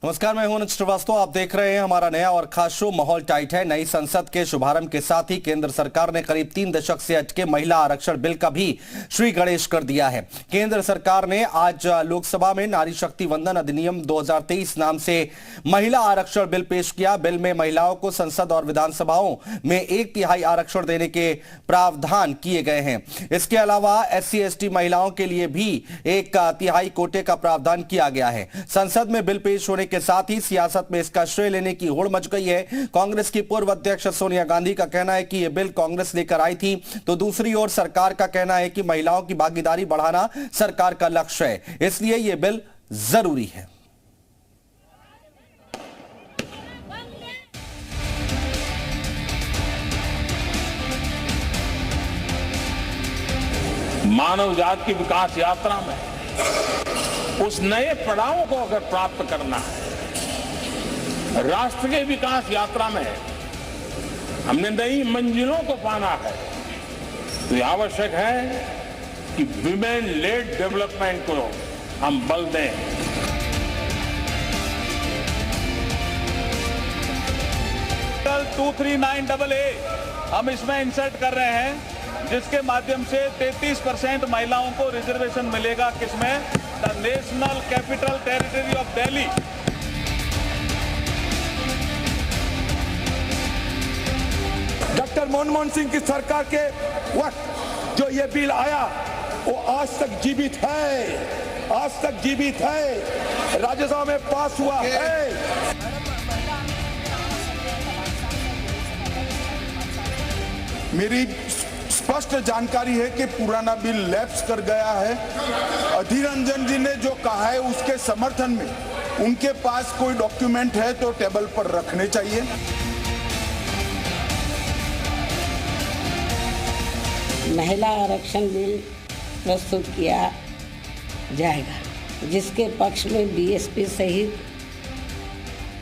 नमस्कार, मैं हूं अनुज श्रीवास्तव। आप देख रहे हैं हमारा नया और खास शो माहौल टाइट है। नई संसद के शुभारंभ के साथ ही केंद्र सरकार ने करीब 3 दशक से अटके महिला आरक्षण बिल का भी श्री गणेश कर दिया है। केंद्र सरकार ने आज लोकसभा में नारी शक्ति वंदन अधिनियम 2023 नाम से महिला आरक्षण बिल पेश किया। बिल में महिलाओं को संसद और विधानसभाओं में 1/3 आरक्षण देने के प्रावधान किए गए हैं। इसके अलावा SC/ST महिलाओं के लिए भी 1/3 कोटे का प्रावधान किया गया है। संसद में बिल पेश होने के साथ ही सियासत में इसका श्रेय लेने की होड़ मच गई है। कांग्रेस की पूर्व अध्यक्ष सोनिया गांधी का कहना है कि यह बिल कांग्रेस लेकर आई थी, तो दूसरी ओर सरकार का कहना है कि महिलाओं की भागीदारी बढ़ाना सरकार का लक्ष्य है, इसलिए यह बिल जरूरी है। मानव जाति की विकास यात्रा में उस नए पड़ाव को अगर प्राप्त करना है, राष्ट्र के विकास यात्रा में हमने नई मंजिलों को पाना है, तो यह आवश्यक है कि विमेन लेड डेवलपमेंट को हम बल दें। कल 239AA हम इसमें इंसर्ट कर रहे हैं, जिसके माध्यम से 33% महिलाओं को रिजर्वेशन मिलेगा। किसमें? The national capital territory of Delhi. Doctor Manmohan Singh की सरकार के वक्त जो ये बिल आया वो आज तक जीवित है, आज तक जीवित है, राज्यसभा में पास हुआ है। मेरी स्पष्ट जानकारी है कि पुराना बिल लैप्स कर गया है। अधीर रंजन जी ने जो कहा है उसके समर्थन में उनके पास कोई डॉक्यूमेंट है तो टेबल पर रखने चाहिए। महिला आरक्षण बिल प्रस्तुत किया जाएगा, जिसके पक्ष में BSP सहित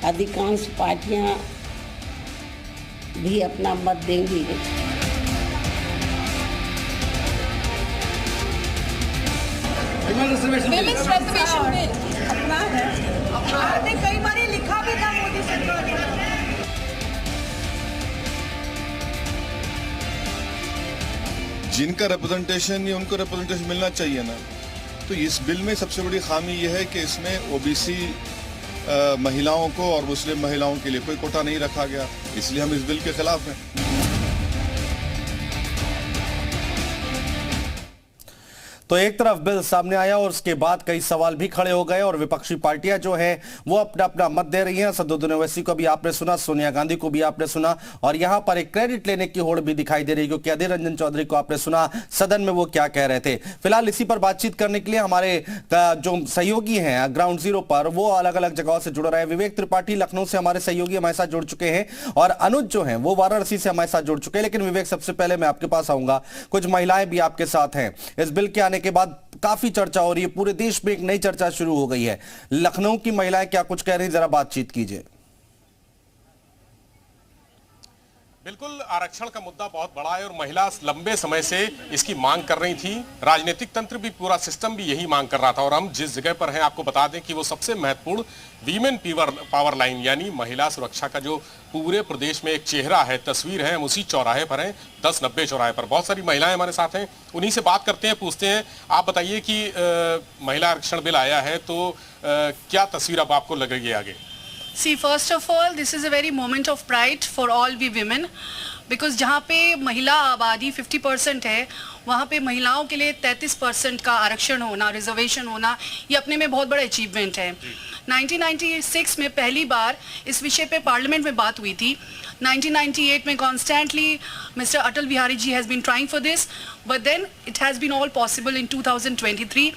अधिकांश पार्टियां भी अपना मत देंगी। विमेन्स रिजर्वेशन बिल अपना है, आपने कई बार लिखा भी था मोदी सरकार ने। जिनका रिप्रेजेंटेशन या उनको रिप्रेजेंटेशन मिलना चाहिए ना, तो इस बिल में सबसे बड़ी खामी यह है कि इसमें OBC महिलाओं को और मुस्लिम महिलाओं के लिए कोई कोटा नहीं रखा गया, इसलिए हम इस बिल के खिलाफ हैं। तो एक तरफ बिल सामने आया और उसके बाद कई सवाल भी खड़े हो गए और विपक्षी पार्टियां जो हैं वो अपना अपना मत दे रही हैं। असदुद्दीन ओवैसी को भी आपने सुना, सोनिया गांधी को भी आपने सुना, और यहां पर एक क्रेडिट लेने की होड़ भी दिखाई दे रही है, क्योंकि अधीर रंजन चौधरी को आपने सुना सदन में वो क्या कह रहे थे। फिलहाल इसी पर बातचीत करने के लिए हमारे जो सहयोगी हैं ग्राउंड जीरो पर, वो अलग अलग जगहों से जुड़ रहे हैं। विवेक त्रिपाठी लखनऊ से हमारे सहयोगी हमारे साथ जुड़ चुके हैं और अनुज जो है वो वाराणसी से हमारे साथ जुड़ चुके हैं। लेकिन विवेक, सबसे पहले मैं आपके पास आऊंगा, कुछ महिलाएं भी आपके साथ हैं। इस बिल के आने के बाद काफी चर्चा हो रही है, पूरे देश में एक नई चर्चा शुरू हो गई है। लखनऊ की महिलाएं क्या कुछ कह रही, जरा बातचीत कीजिए। बिल्कुल, आरक्षण का मुद्दा बहुत बड़ा है और महिला लंबे समय से इसकी मांग कर रही थी। राजनीतिक तंत्र भी, पूरा सिस्टम भी यही मांग कर रहा था। और हम जिस जगह पर हैं आपको बता दें कि वो सबसे महत्वपूर्ण वीमेन पावर लाइन यानी महिला सुरक्षा का जो पूरे प्रदेश में एक चेहरा है, तस्वीर है, हम उसी चौराहे पर हैं, 1090 चौराहे पर। बहुत सारी महिलाएं हमारे साथ हैं, उन्हीं से बात करते हैं, पूछते हैं। आप बताइए कि महिला आरक्षण बिल आया है तो क्या तस्वीर अब आपको लग रही है आगे? See, first of all, this is a very moment of pride for all we women, because जहाँ पे महिला आबादी 50% है, वहाँ पे महिलाओं के लिए 33% का आरक्षण होना, रिजर्वेशन होना, ये अपने में बहुत बड़ा अचीवमेंट है। 1996 में पहली बार इस विषय पे पार्लियामेंट में बात हुई थी। 1998 में constantly Mister Atal Bihari ji has been trying for this, but then it has been all possible in 2023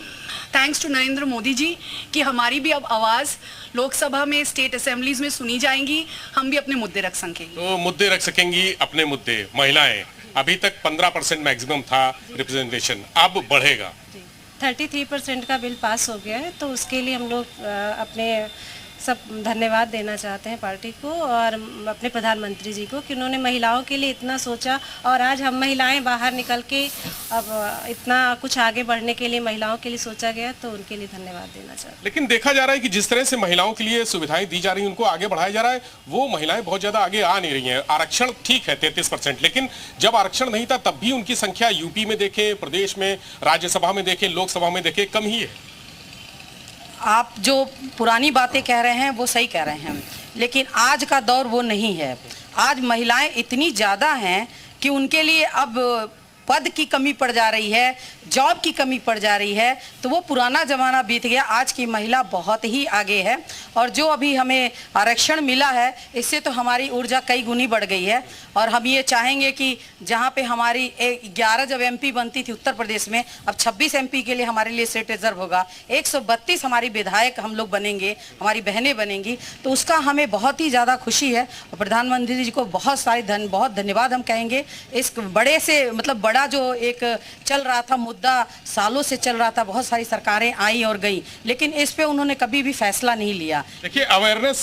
thanks to Narendra Modi ji, कि हमारी भी अब आवाज़ लोकसभा में, स्टेट असेंबलीज में सुनी जाएंगी, हम भी अपने मुद्दे रख सकेंगे। तो मुद्दे रख सकेंगी अपने मुद्दे। महिलाएं, अभी तक 15% मैक्सिमम था रिप्रेजेंटेशन, अब बढ़ेगा। 33% का बिल पास हो गया है, तो उसके लिए हम लोग अपने सब धन्यवाद देना चाहते हैं पार्टी को और अपने प्रधानमंत्री जी को कि उन्होंने महिलाओं के लिए इतना सोचा और आज हम महिलाएं बाहर निकल के अब इतना कुछ आगे बढ़ने के लिए महिलाओं के लिए सोचा गया, तो उनके लिए धन्यवाद देना चाहते हैं। लेकिन देखा जा रहा है कि जिस तरह से महिलाओं के लिए सुविधाएं दी जा रही हैं, उनको आगे बढ़ाया जा रहा है, वो महिलाएं बहुत ज्यादा आगे आ नहीं रही हैं। आरक्षण ठीक है 33%, लेकिन जब आरक्षण नहीं था तब भी उनकी संख्या यूपी में देखें, प्रदेश में, राज्यसभा में देखें, लोकसभा में देखें, कम ही है। आप जो पुरानी बातें कह रहे हैं वो सही कह रहे हैं, लेकिन आज का दौर वो नहीं है। आज महिलाएं इतनी ज़्यादा हैं कि उनके लिए अब पद की कमी पड़ जा रही है, जॉब की कमी पड़ जा रही है, तो वो पुराना ज़माना बीत गया। आज की महिला बहुत ही आगे है और जो अभी हमें आरक्षण मिला है इससे तो हमारी ऊर्जा कई गुनी बढ़ गई है। और हम ये चाहेंगे कि जहाँ पे हमारी 11 जब एमपी बनती थी उत्तर प्रदेश में, अब 26 एमपी के लिए हमारे लिए सीट रिजर्व होगा, 132 हमारी विधायक हम लोग बनेंगे, हमारी बहनें बनेंगी, तो उसका हमें बहुत ही ज़्यादा खुशी है। और प्रधानमंत्री जी को बहुत धन्यवाद हम कहेंगे। इस बड़े से मतलब बड़ा जो एक चल रहा था मुद्दा, सालों से चल रहा था, बहुत सारी सरकारें आई और गई, लेकिन इस पे उन्होंने कभी भी फैसला नहीं लिया। देखिए अवेयरनेस,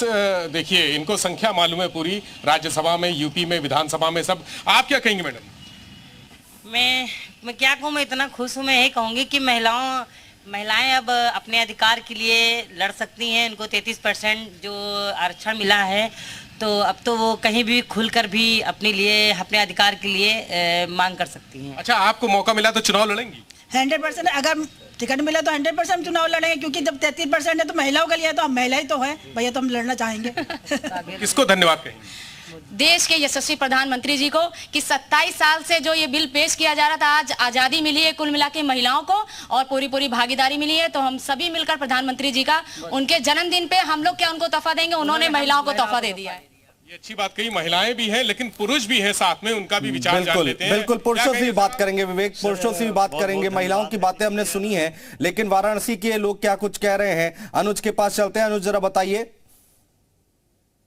देखिए इनको संख्या मालूम है पूरी, राज्यसभा में, यूपी में, विधानसभा में, सब। आप क्या कहेंगे मैडम? मैं क्या कहूँ, मैं इतना खुश हूँ। मैं यही कहूँगी कि महिलाएं अब अपने अधिकार के लिए लड़ सकती हैं। उनको 33% जो आरक्षण मिला है, तो अब तो वो कहीं भी खुलकर भी अपने लिए, अपने अधिकार के लिए मांग कर सकती हैं। अच्छा, आपको मौका मिला तो चुनाव लड़ेंगी? 100%। अगर टिकट मिला तो 100% चुनाव लड़ेंगे, क्योंकि जब 33% है तो महिलाओं के लिए, तो हम महिला ही तो है भैया, तो हम लड़ना चाहेंगे। किसको धन्यवाद कहेंगे? देश के यशस्वी प्रधानमंत्री जी को कि 27 साल से जो ये बिल पेश किया जा रहा था, आज आज़ादी मिली है कुल मिला के महिलाओं को और पूरी भागीदारी मिली है। तो हम सभी मिलकर प्रधानमंत्री जी का उनके जन्मदिन पे हम लोग क्या उनको तोहफा देंगे, उन्होंने महिलाओं को तोहफा दे दिया है। ये अच्छी बात कही, महिलाएं भी हैं लेकिन पुरुष भी हैं साथ में, उनका भी विचार जान लेते हैं। बिल्कुल, पुरुषों से भी बात करेंगे विवेक, पुरुषों से भी बात करेंगे। महिलाओं की बातें हमने सुनी है, लेकिन वाराणसी के लोग क्या कुछ कह रहे हैं, अनुज के पास चलते हैं। अनुज, जरा बताइए।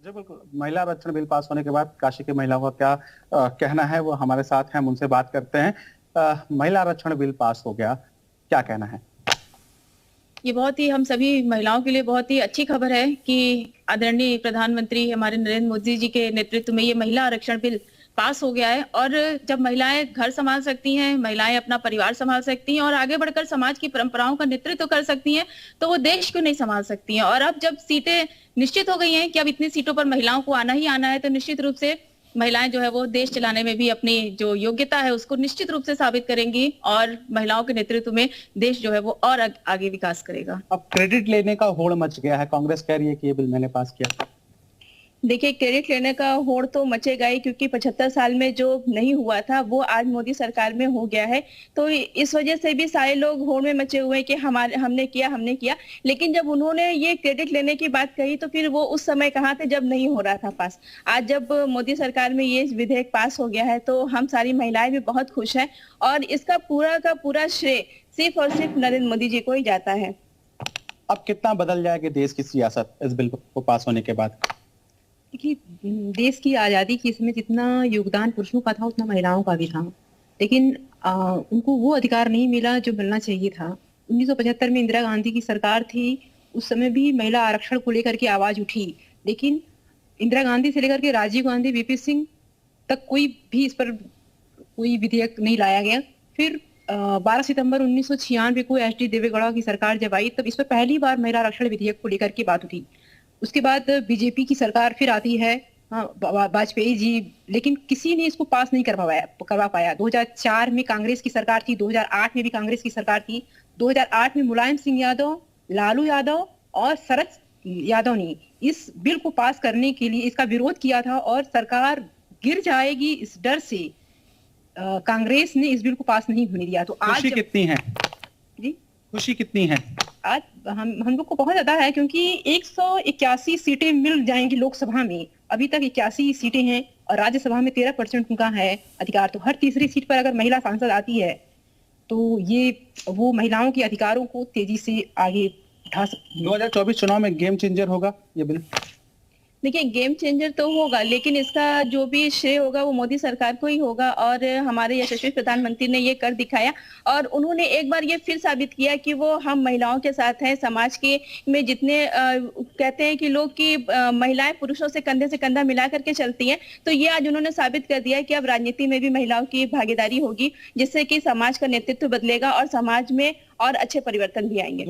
जी बिल्कुल, महिला आरक्षण बिल पास होने के बाद काशी की महिलाओं का क्या कहना है, वो हमारे साथ हैं, हम उनसे बात करते हैं। महिला आरक्षण बिल पास हो गया, क्या कहना है? ये बहुत ही हम सभी महिलाओं के लिए बहुत ही अच्छी खबर है कि आदरणीय प्रधानमंत्री हमारे नरेंद्र मोदी जी के नेतृत्व में ये महिला आरक्षण बिल पास हो गया है। और जब महिलाएं घर संभाल सकती हैं, महिलाएं अपना परिवार संभाल सकती हैं और आगे बढ़कर समाज की परंपराओं का नेतृत्व कर सकती हैं, तो वो देश को नहीं संभाल सकती हैं। और अब जब सीटें निश्चित हो गई हैं कि अब इतनी सीटों पर महिलाओं को आना ही आना है, तो निश्चित रूप से महिलाएं जो है वो देश चलाने में भी अपनी जो योग्यता है उसको निश्चित रूप से साबित करेंगी और महिलाओं के नेतृत्व में देश जो है वो और आगे विकास करेगा। अब क्रेडिट लेने का होड़ मच गया है, कांग्रेस कह रही है कि ये बिल मैंने पास किया। देखिए, क्रेडिट लेने का होड़ तो मचेगा ही, क्योंकि 75 साल में जो नहीं हुआ था वो आज मोदी सरकार में हो गया है। तो इस वजह से भी सारे लोग होड़ में मचे हुए हैं कि हमने किया। लेकिन जब उन्होंने ये क्रेडिट लेने की बात कही तो फिर वो उस समय कहाँ थे जब नहीं हो रहा था पास। आज जब मोदी सरकार में ये विधेयक पास हो गया है तो हम सारी महिलाएं भी बहुत खुश हैं और इसका पूरा का पूरा श्रेय सिर्फ और सिर्फ नरेंद्र मोदी जी को ही जाता है। अब कितना बदल जाएगी देश की सियासत इस बिल को पास होने के बाद? देखिए, देश की आज़ादी की इसमें जितना योगदान पुरुषों का था उतना महिलाओं का भी था, लेकिन उनको वो अधिकार नहीं मिला जो मिलना चाहिए था। 1975 में इंदिरा गांधी की सरकार थी, उस समय भी महिला आरक्षण को लेकर के आवाज उठी, लेकिन इंदिरा गांधी से लेकर के राजीव गांधी, वीपी सिंह तक कोई भी इस पर कोई विधेयक नहीं लाया गया। फिर 12 सितंबर 1996 को एच.डी. देवेगौड़ा की सरकार जब आई तब इस पर पहली बार महिला आरक्षण विधेयक को लेकर के बात उठी। उसके बाद बीजेपी की सरकार फिर आती है, वाजपेयी जी, लेकिन किसी ने इसको पास नहीं करवा पाया। 2004 में कांग्रेस की सरकार थी, 2008 में भी कांग्रेस की सरकार थी। 2008 में मुलायम सिंह यादव, लालू यादव और शरद यादव ने इस बिल को पास करने के लिए इसका विरोध किया था और सरकार गिर जाएगी इस डर से कांग्रेस ने इस बिल को पास नहीं होने दिया। तो आज कितनी है जी, खुशी कितनी है? आज हम लोग को बहुत ज्यादा है, क्योंकि 181 सीटें मिल जाएंगी लोकसभा में। अभी तक 81 सीटें हैं और राज्यसभा में 13% उनका है अधिकार। तो हर तीसरी सीट पर अगर महिला सांसद आती है तो ये वो महिलाओं के अधिकारों को तेजी से आगे उठा सकती है। 2024 चुनाव में गेम चेंजर होगा ये बिल? देखिए, गेम चेंजर तो होगा, लेकिन इसका जो भी श्रेय होगा वो मोदी सरकार को ही होगा। और हमारे यशस्वी प्रधानमंत्री ने ये कर दिखाया और उन्होंने एक बार ये फिर साबित किया कि वो हम महिलाओं के साथ हैं। समाज के में जितने कहते हैं कि लोग कि महिलाएं पुरुषों से कंधा मिला करके चलती हैं, तो ये आज उन्होंने साबित कर दिया कि अब राजनीति में भी महिलाओं की भागीदारी होगी, जिससे कि समाज का नेतृत्व बदलेगा और समाज में और अच्छे परिवर्तन भी आएंगे।